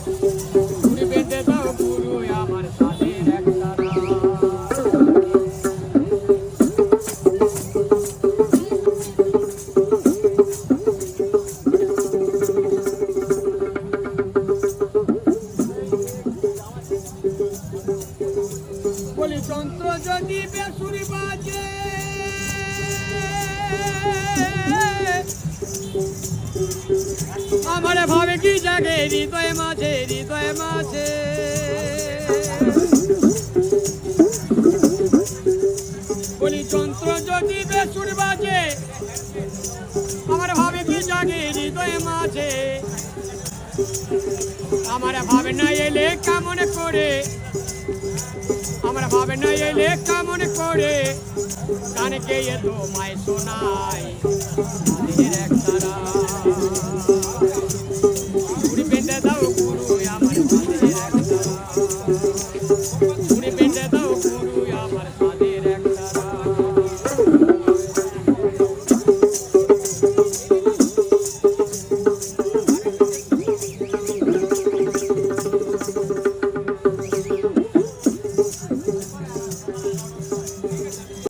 তুমি বেঁধে দাও গুরু আমার তাদের একটা বলি যন্ত্র যদি বেসুরি বাজে আমার ভাবে কি জাগে হৃদয় মাঝে বলি যন্ত্র যদি বেসুর বাজে আমার ভাবে কি জাগে হৃদয় মাঝে আমার ভাবে না এলে কেমন করে আমার ভাবে না এলে কেমন করে গান গেয়ে তোমায় শোনাই একটা